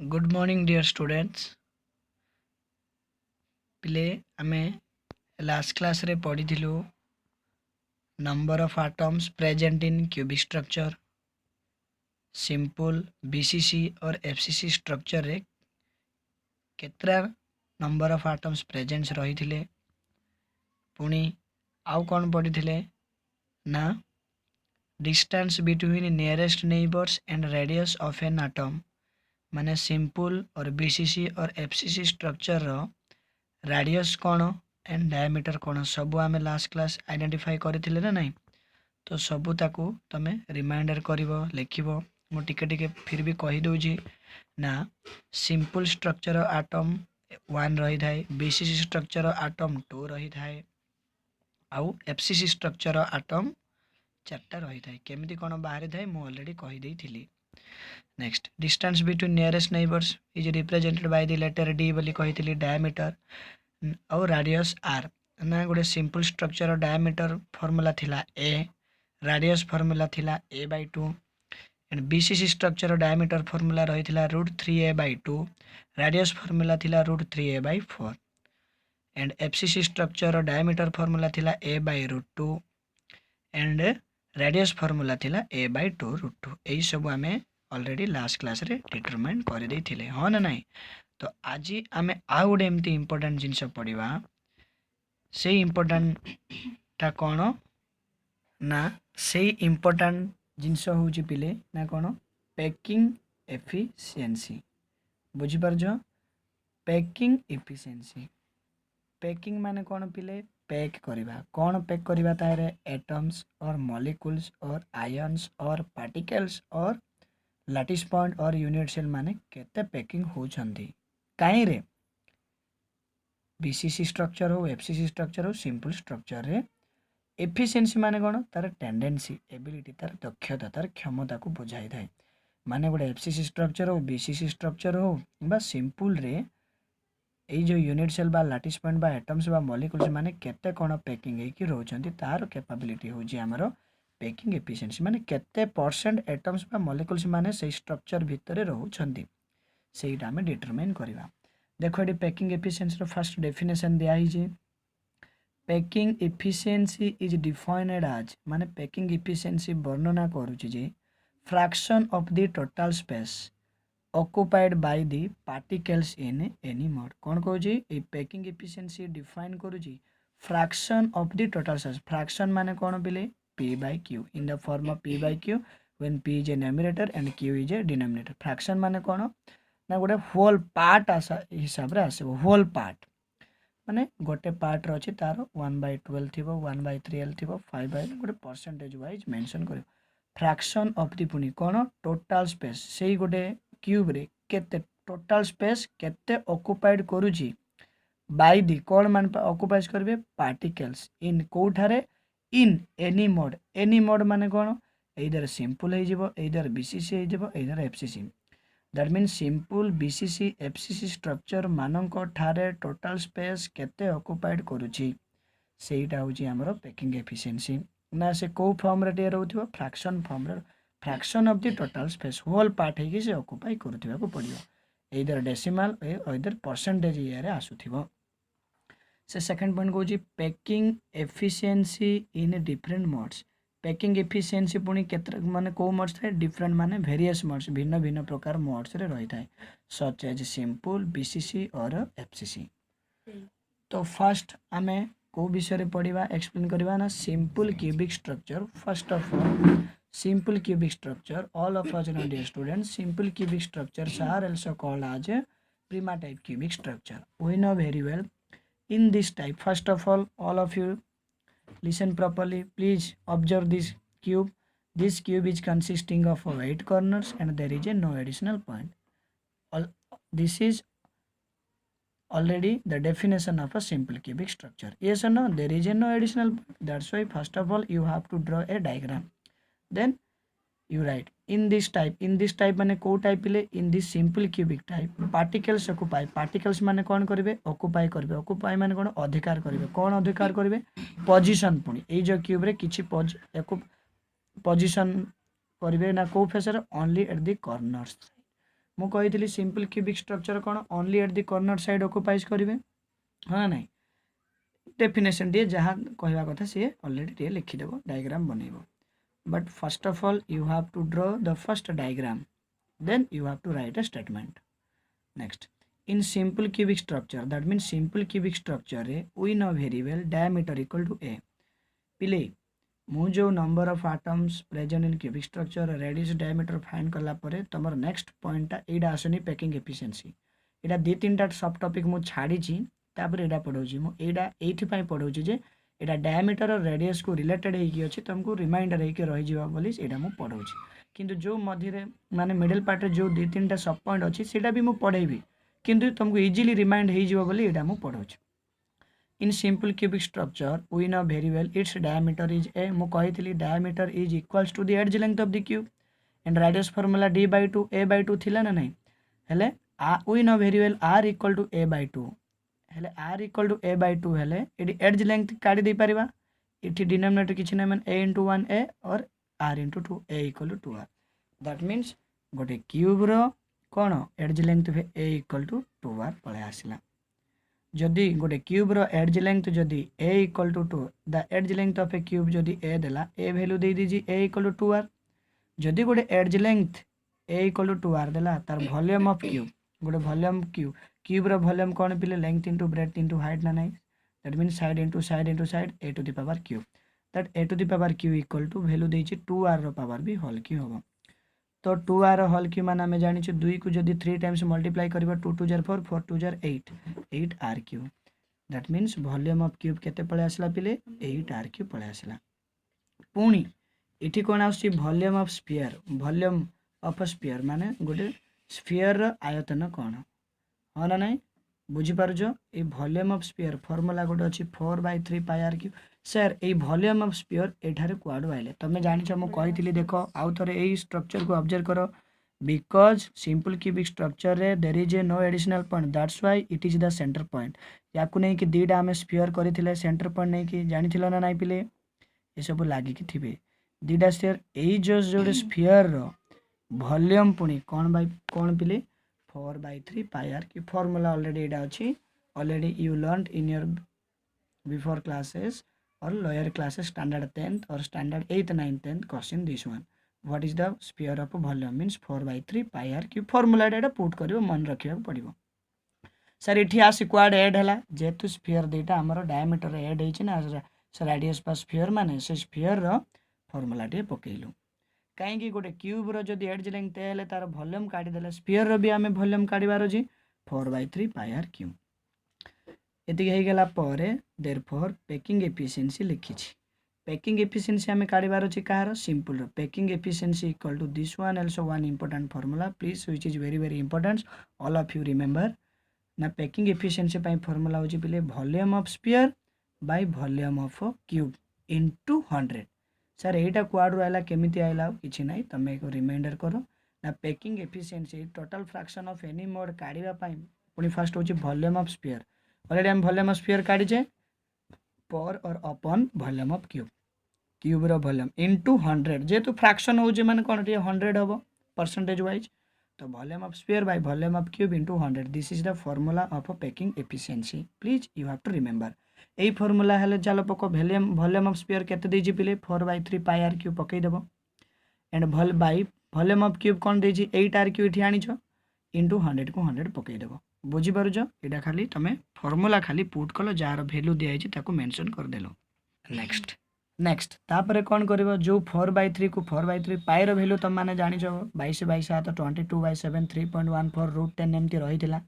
Good morning dear students. पिले आमे last class रे पढ़ी number of atoms present in cubic structure, simple BCC और एफसीसी स्ट्रक्चर रे केतरा नंबर ऑफ एटम्स प्रेजेंट्स रही थिले। पुणी आउ कौन पढ़ी थिले ना distance between nearest neighbours and radius of an atom, माने सिंपल और बीसीसी और एफसीसी स्ट्रक्चर रो रेडियस कौन एंड डायमीटर कौन सबू आम लास्ट क्लास आइडेंटिफाई करथिले ना नहीं। तो सबू ताकू तमे रिमाइंडर करिवो लिखिवो। मु टिके टिके फिर भी कहि दउजी ना सिंपल स्ट्रक्चर एटम 1 रही थाए, बीसीसी स्ट्रक्चर एटम 2 रही थाए, आउ एफसीसी स्ट्रक्चर एटम 4टा रही थाए। केमिति कोन बाहरी थाए मु ऑलरेडी कहि देई थिली। Next distance between nearest neighbours is represented by the letter D बोली कहि थिली। डायमीटर और रेडियस आर ना गोटे सिंपल स्ट्रक्चर डायमीटर फॉर्मूला थिला ए, रेडियस फॉर्मूला थिला a/2 and BCC structure diameter formula रही थिला √3a/2, रेडियस फॉर्मूला थिला √3a/4 and FCC structure diameter formula थिला a/√2 एंड रेडियस फॉर्मूला थिला a/2√2। एई सब आमे ऑलरेडी लास्ट क्लास रे डिटरमाइन कर दे थिले, हाँ ना नहीं। तो आज आमे आउ गोटे एमती इंपोर्टेंट जिनस पढ़ा। से इंपोर्टेंट टा कौन ना से इंपोर्टेंट जिनस हूँ पिले ना कौन पैकिंग एफिशिएंसी। बुझीपार पैकिंग एफिशिएंसी। पैकिंग माने कौन पिले पैक करवा। कौन पैक करवा तारे एटम्स और मॉलिक्यूल्स और आयन्स और पार्टिकल्स और लैटिस पॉइंट और यूनिट सेल माने केते पैकिंग होछंती काई रे। बीसीसी स्ट्रक्चर हो, एफसीसी स्ट्रक्चर हो, सिंपल स्ट्रक्चर रे एफिशिएंसी माने कौन तार टेंडेंसी, एबिलिटी, तार दक्षता, तार क्षमता को बुझाई थाए। माने गोटे एफसीसी स्ट्रक्चर हो, बीसीसी स्ट्रक्चर हो बा सिंपल रे এই जो यूनिट सेल बा लैटिस पॉइंट बा एटम्स बा मॉलिक्यूल्स माने केते कोन पैकिंग है कि रहउछंती तार कैपेबिलिटी होजी हमरो पैकिंग एफिशिएंसी। माने केते परसेंट एटम्स बा मॉलिक्यूल्स माने से स्ट्रक्चर भितरे रहउछंती सेटा हमें डिटरमाइन करबा। देखो एडी पैकिंग एफिशिएंसी रो फर्स्ट डेफिनेशन दिया ही जे packing efficiency is defined as, माने पैकिंग एफिशिएंसी वर्णना करूची जे fraction of the total space occupied by the particles in any mode। कौन कहूँ ये पैकिंग एफिशिएंसी डिफाइन करूँ fraction of the total space. Fraction माने कौन बिले p/q in the form of p/q when p is a numerator and q is a denominator. Fraction माने कौन ना गोटे होल पार्ट आसा हिसाब रे आसे। होल पार्ट माने गोटे पार्ट रछि तार 1/12 थिबो, 1/3l थिबो, 5 गोटे परसेंटेज वाइज मेंशन करियो। फ्रैक्शन ऑफ द पुनी कौन टोटल स्पेस से गोटे क्यूब रे केते टोटल स्पेस केते ऑक्युपाइड करूची बाय दी कौन मान ऑक्युपाइज करबे particles in Kothare in any mode. Any mode माने कौन इधर सिंपल हो जिवो, इधर बीसीसी हो जिवो, इधर FCC. That mean simple BCC FCC structure मानक ठारे टोटल स्पेस केते ऑक्युपाइड करूची सेटा होची हमरो पैकिंग एफिशिएंसी। ना से को फॉर्म रे रहउथिबो फ्रैक्शन फॉर्म रे, fraction of the total space whole part है कि से ऑक्युपाई करथिबा को पड़ियो। इधर डेसिमल इधर परसेंटेज ये रे आसुथिबो। से सेकंड पॉइंट को जी packing efficiency in different modes. Packing efficiency पुनी केत्र माने को मोड्स थाए डिफरेंट माने वेरियस मोड्स, भिन्न भिन्न प्रकार मोड्स रे रही थाए सच एज सिंपल बीसीसी और एफसीसी। तो फर्स्ट हमें को विषय रे पढ़िबा एक्सप्लेन करबा ना simple cubic structure. First of all simple cubic structure, all of us know dear students, simple cubic structures are also called as a prima type cubic structure. We know very well in this type. First of all of you listen properly, please observe this cube. This cube is consisting of 8 corners and there is a no additional point. This is already the definition of a simple cubic structure. Yes or no? There is a no additional point. That's why first of all you have to draw a diagram, then you write in this type माने को type ले in this simple cubic type particles occupy। particles माने कौन करिवे occupy करिवे। occupy माने कौन अधिकार करिवे। कौन अधिकार करिवे पोजीशन। पुनी ए जो क्यूब रे किछि पोजीशन करिवे ना को फेस रे ओनली एट द कॉर्नर्स। मु कही सिंपल क्यूबिक स्ट्रक्चर कौन only at the corner side occupies करेंगे हाँ ना डेफिनेशन टे जहाँ कहवा कथा सी ऑलरेडी टे लिखिदेव डायग्राम बनइब but first of all you have to draw the first diagram then you have to write a statement. Next, in simple cubic structure, that means simple cubic structure we know very well diameter equal to a पिले मु जो number of atoms present in cubic structure radius diameter find कला परे तमर next पॉइंटा एडा आसनी packing efficiency एडा दि तीनटा सब टॉपिक मु छाड़ी छी तापर एडा पढौची मु एडा एथि पई पढौची जे एडा डायमीटर और रेडियस को रिलेटेड हेकी अछि तुमको रिमाइंडर हेकी रहि जिवा बोली एडा मु पढौची किंतु जो मध्य माने मिडिल पार्ट रे जो दि तीनटा सब पॉइंट अछि सेटा भी मु पढेबी किंतु तुमको इजीली रिमाइंड हेई जिवा बोली एडा मु पढौची in simple cubic structure we know very well its diameter is a mu कहithili diameter is equals to the edge length of the cube and radius formula d by 2 a by 2 थिला ना नहीं हेले we know very well r equal to a by 2 हेले r equal to a by 2 हेले AD edge length काढी दे परिबा इठी denominator किछि नै माने a into 1a or r into 2 a equal to 2r that means गोटे क्यूब रो कोन edge length a equal to 2r पळे आसिला जदि गोटे क्यूब रो एज लेंथ जदि a equal to 2 the edge length of a cube जदि a देला a वैल्यू दे दीजिए a इक्वल टू 2r जदि गोटे edge length a equal to 2r देला तार वॉल्यूम ऑफ क्यूब गोटे वॉल्यूम क्यूब रो वॉल्यूम कोन पिले length into breadth into height ना नहीं that means side into side a to the power cube that a to the power cube equal to value देछि 2r रो power भी whole cube होबो तो 2r होल क्यूब माने हमें जानि 2 को जदि 3 टाइम्स मल्टीप्लाई करबा 2 2 jar 4 4 2 jar 8 r cube that means volume of cube केते पळे आसला पिले 8 r क्यूब पळे आसला पुणी इठी कोन आउसी वॉल्यूम ऑफ स्फीयर माने गोटे स्फीयर रो आयतन कोन हो ना नहीं बुझी पारुजो ए वॉल्यूम ऑफ स्फीयर फार्मूला गोटे अछि 4/3 पाई r क्यूब सर ए वॉल्यूम ऑफ स्फीयर एठारे क्वाड आइले तमे जानि छ मु कहितली देखो आउ थरे ए स्ट्रक्चर को ऑब्जर्व करो because simple cubic structure रे there is a no additional point that's why it is the center point याकु नहीं कि दीटा आमे स्फीयर करिथिले सेंटर पॉइंट नहीं कि जानिथिलो ना नहीं पिले ए सब लागी कि थिबे दीटा स्फीयर एई जो स्फीयर रो वॉल्यूम पुनी कोन पिले 4/3 पाई r की फार्मूला ऑलरेडी एडा अछि already you learned in your before classes और लोअर क्लासेस स्टैंडर्ड 10th और standard 8th 9th 10th question this one what is the sphere of volume means 4/3 pi r cube formula data put करिवो मन रखिया पड़िवो sir इठी आसी quad add हला जेतु sphere देटा हमरो diameter add हेछि ना radius पर sphere माने से स्फीयर रो फार्मूला टे पकेइलु काहे कि गोटे क्यूब रो जदी एज लेंथ हेले तार वॉल्यूम काटी देले स्फीयर रो भी हमें वॉल्यूम काढिबार जी 4/3 pi r cube एति हेइ गेला परे देयरफॉर पैकिंग एफिशिएंसी लिखिछि पैकिंग एफिशिएंसी हमें काढिबार अछि कहार simple packing efficiency equal to this one also one important formula please which is very important all of you remember ना पैकिंग एफिशिएंसी पई फार्मूला होची पिले volume of sphere by volume of cube into 100 sir एटा क्वाड आइला केमिति आइला किछि नै तमे एक रिमाइंडर करो ना packing efficiency total fraction of any mode काढिबा पई पुनी फर्स्ट होची वॉल्यूम ऑफ स्फीयर ऑलरेडी हम वॉल्यूम ऑफ स्फीयर काढी जे पर और अपॉन वॉल्यूम ऑफ क्यूब रो वॉल्यूम इनटू 100 जेतु फ्रैक्शन हो जे माने कोन 100 होबो परसेंटेज वाइज तो volume of sphere by volume of cube into 100 this is the formula of packing efficiency please you have to remember एई फार्मूला हेले चलो पको वॉल्यूम ऑफ स्फीयर केते देजी पिले 4/3 पाई r क्यूब पकई देबो एंड वॉल्यूम ऑफ क्यूब कोन देजी 8 r क्यूब इठी आनी छ इनटू 100 को 100 पकई देबो बुझी पारुजो एटा खाली तमे फार्मूला खाली पुट कलो जार वैल्यू दिया छै ताको मेंशन कर देलो नेक्स्ट तापर कौन करिवो जो 4/3 को 4/3 पाई रो वैल्यू तुम माने जानि छ 22/7 22/7 3.14 √10 एमती रहिथिला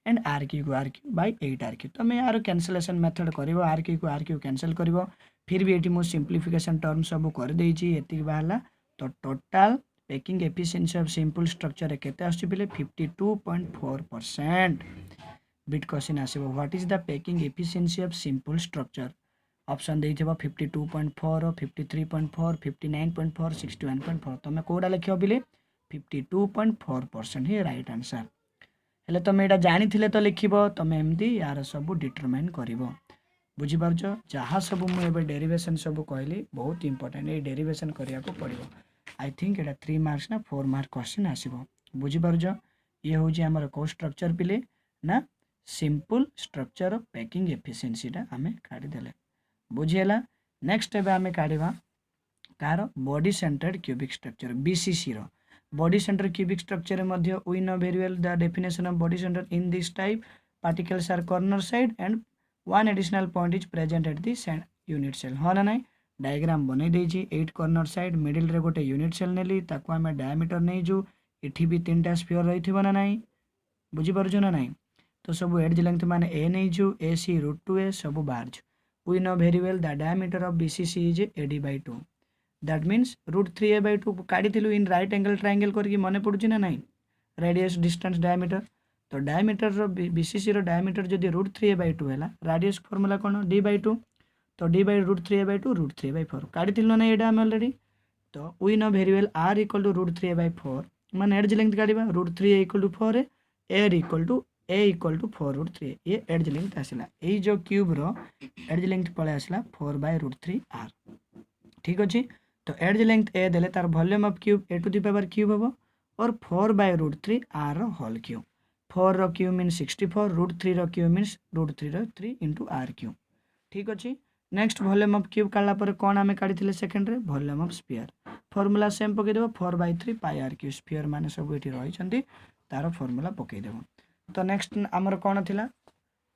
and r cube by 8 r cube तुम यार कैंसलेशन मेथड करिवो r क्यूब कैंसिल करिवो फिर भी एटी मो सिंपलीफिकेशन टर्म सब कर देई छी एति बाहला तो total packing efficiency of simple structure केते आछि पिले 52.4% बिट क्वेश्चन आसीबो what is the packing efficiency of simple structure option देइथिबो 52.4 53.4 59.4 61.4 तमे कोडा लिखियो बिले 52.4% ही राइट आंसर हेले तमे एटा जानि थिले तो लिखिबो तमे एमदी यार सब डिटरमाइन करिवो बुझी पारछो जहा सब मु एबे डेरिवेशन सब कहली बहुत इंपोर्टेंट ए डेरिवेशन करिया को पड़िबो आई थिंक एटा 3 मार्क्स ना 4 मार्क क्वेश्चन आसीबो बुझी पारछो ये हूँ आमर कौ स्ट्रक्चर पिले ना simple structure of packing efficiency टा आमे काढ़ीदेले बुझीगला। नेक्स्ट एबे आमे काढ़ीबा कार body centred cubic structure BCC रो बॉडी सेंटर क्यूबिक स्ट्रक्चर मध्ये we know very well the definition of body centre in this type particles are corner side and one additional point is present at this unit cell हाँ ना नहीं diagram बनै देछि 8 corner side middle रे गोटे unit cell नेली ताको आमे diameter नै जो एठी भी तीनटा स्फीयर रहिथिबो ना नहीं बुझी पारुछ ना नहीं तो सब एज लेंथ माने ए नै जो ए सी √2a सब बाहर we know very well the diameter of BCC is AD/2 that means √3a/2 काढ़ी इन राइट एंगल ट्रायंगल करके मन पड़ुछि ना नहीं रेडियस डिस्टेंस डायमीटर तो डायमीटर रो बीसीसी रो डायमीटर जदि √3a/2 हैला रेडियस फार्मूला कोन d/2 तो d/√3a/2 √3/4 काढ़ी ना एडा हम ऑलरेडी तो we know very well r = √3a/4 माने एज लेंथ काढ़ीबा √3a = 4 a = 4√3 ये एज लेंथ आसला ए जो क्यूब रो एज लेंथ पळे आसला 4/√3r ठीक अछि तो एज लेंथ ए देले तार वॉल्यूम ऑफ क्यूब a⁴ हम और 4/√3r रो होल क्यूब 4 रो क्यूब मीन्स 64 √3 रो क्यूब मीन्स √3 रो 3 * r क्यूब ठीक अछि। नेक्स्ट वॉल्यूम ऑफ क्यूब काढला पर कोन आमे काढिथिले सेकंड रे volume of sphere formula same पके देबो 4/3 πr क्यूब स्फीयर माने सब एठी रहि छथि तार फार्मूला पके देबो। तो नेक्स्ट हमर कोन थिला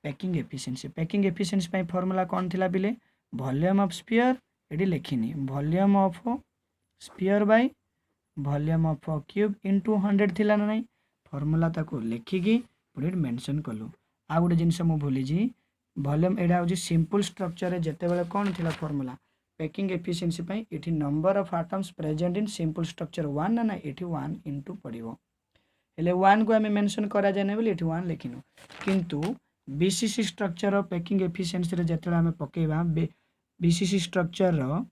पैकिंग एफिशिएंसी पई फार्मूला कोन थिला बिले वॉल्यूम ऑफ स्फीयर एडी लेखिनी volume of sphere by volume of cube into 100 थिला ना नहीं फार्मूला ताको लेखिकी पुणी मेंशन कलु आ गोटे जिनस मु भूली जी वॉल्यूम एडा हो सिंपल स्ट्रक्चर रे जेते बेले कोन थिला फार्मूला पैकिंग एफिशिएंसी पई एठी number of atoms present in simple structure 1 ना ना एठी 1 इनटू पड़िबो हेले 1 को हमें मेंशन करा जाय नै बोली एठी 1 लिखिनु किंतु BCC structure of packing efficiency रे जेते हमें पकेबा बीसीसी स्ट्रक्चर रो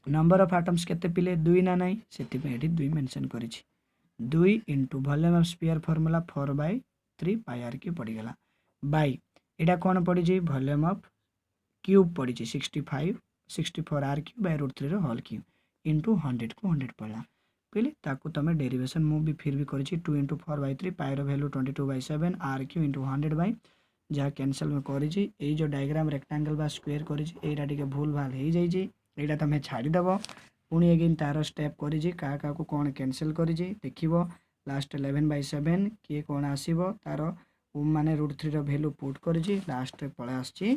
नंबर ऑफ एटम्स केते पिले 2 ना नहीं सेति पे एठी 2 मेंशन करिछि 2 इनटू volume of sphere formula 4/3 πr cube पड़ी गला बाय एडा कोन पड़ी जी वॉल्यूम ऑफ क्यूब पड़ी जी 64r क्यूब बाय √3 रो होल क्यूब इनटू 100 को 100 पड़ला पहले ताकू तमे डेरिवेशन मु भी फिर भी करिछि 2 * 4/3 पाई रो value 22/7 r cube into 100 by जहाँ कैंसल में करिछि ए जो डायग्राम रेक्टेंगल बा स्क्वायर करिछि एटा टिके भूल भाल हे जाई छी एटा तमे छाडी दबो पुणी अगेन तार स्टेप करिछि का का को कोन कैंसल करिछि देखिबो लास्ट 11/7 किए कोन आसीबो तार माने √3 रो वैल्यू पुट करिछि लास्ट पळे आछि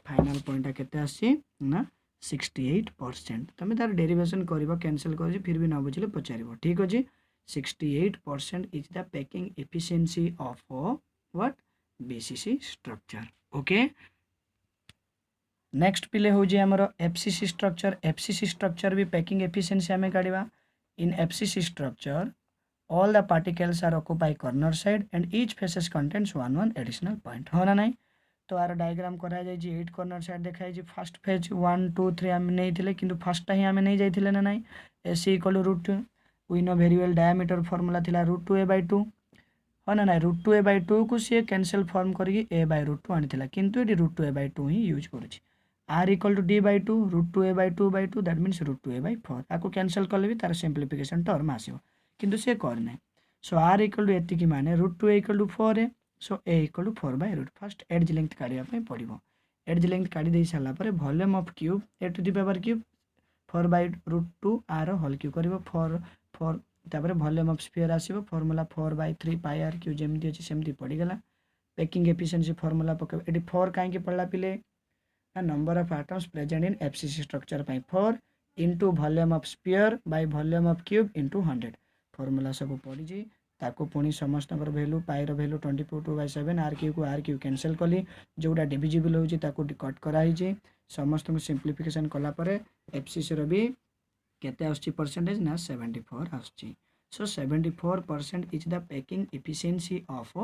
फाइनल पॉइंट केते आछि ना 68% तमे तार डेरिवेशन करिवो कैंसल करिछि फिर भी न बुझिले पचारिबो ठीक अछि 68% is the packing efficiency of what BCC structure okay. Next पिले हो जे हमर एफसीसी स्ट्रक्चर भी पैकिंग एफिशिएंसी हमें काढिबा in FCC structure all the particles are occupy corner side and each faces contains one additional point हो ना नहीं तो आर डायग्राम करा जाय जी 8 कॉर्नर साइड देखाय जी फर्स्ट फेज 1 2 3 हम नहीं थिले किंतु फर्स्ट टा ही हम नहीं जाइथिले ना नहीं AC = √2 we know very well diameter formula थिला √2a/2 हो ना नहीं √2a/2 को से कैंसिल फॉर्म करके a/√2 आनिथिला किंतु एडी √2a/2 ही यूज करूची r = d/2 √2a/2/2 that means √2a/4 आको कैंसिल करले भी तार सिंपलीफिकेशन टर्म आसीबो किंतु से करना सो r = एतिकी माने √2a = 4 so a = 4/√2 first edge length काढिया पे पड़िबो एज लेंथ काढी दे साला पर volume of cube a⁴ 4/√2 r whole cube करिवो 4 तापर वॉल्यूम ऑफ स्फीयर आसीबो फार्मूला 4/3 πr क्यूब जेमति अछि सेमति पड़ी गला पैकिंग एफिशिएंसी फार्मूला पके एडी 4 काहे के पड़ला पिले ना number of atoms present in FCC structure पई 4 into volume of sphere by volume of cube into 100 formula सब पड़ी जी ताको पुणी समस्त वैल्यू पाई रो वैल्यू 22/7 r क्यूब कैंसिल कली जोटा डिविजिबल होची ताको कट कराई जी समस्त को सिंपलीफिकेशन कला पर एफसीसी रो भी केते आछि परसेंटेज ना 74 आछि so 74% is the packing efficiency of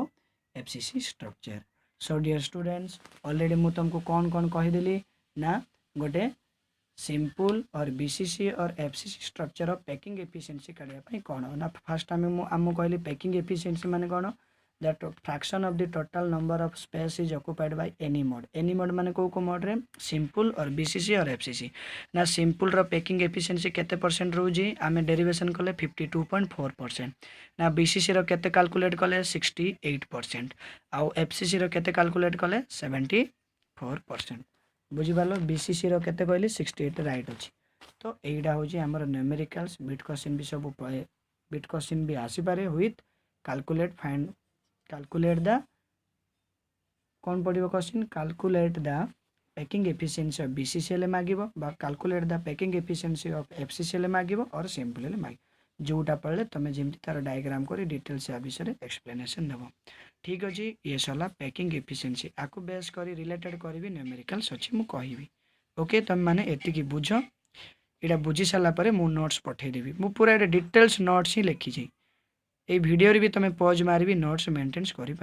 FCC structure. So dear students already मु तुमको कौन कहि देली ना गोटे सिंपल और बीसीसी और FCC structure of packing efficiency काढिया पई कोन ना फर्स्ट टाइम मु कहली पैकिंग एफिशिएंसी माने कोन the fraction of the total number of space is occupied by any mode. Any mode माने को मोड रे सिंपल और बीसीसी और एफसीसी ना सिंपल रो पैकिंग एफिशिएंसी केते परसेंट रोजी आमे डेरिवेशन कले 52.4% ना बीसीसी रो केते कैलकुलेट कले 68% आउ एफसीसी रो केते कैलकुलेट कले 74%। बुझी पालो बीसीसी रो केते कहली 68 राइट अछि। तो एइडा होची हमर न्यूमेरिकल्स बिट क्वेश्चन भी सब बिट क्वेश्चन भी आसी पारे with calculate find calculate the कौन पड़ो question calculate the packing efficiency of BCCL मागिबो बा calculate the packing efficiency of FCCL मागिबो और सिंपल माग जोटा पढ़ले तुम जमी तार डायग्राम कर डिटेल्स या विषय एक्सप्लेनेशन देव। ठीक अच्छे ये सला पैकिंग एफिशिएंसी आपको बेस कर रिलेटेड करी न्यूमेरिकल्स अच्छी मुझे कहबी। ओके तुम मैंने एतिकी बुझ यहाँ बुझी सारापर मु नोट्स पठेदेवी मु पूरा ये डिटेल्स नोट्स ही लिखी ये वीडियो भी तुम पॉज मारी नोट्स मेंटेन्स कर।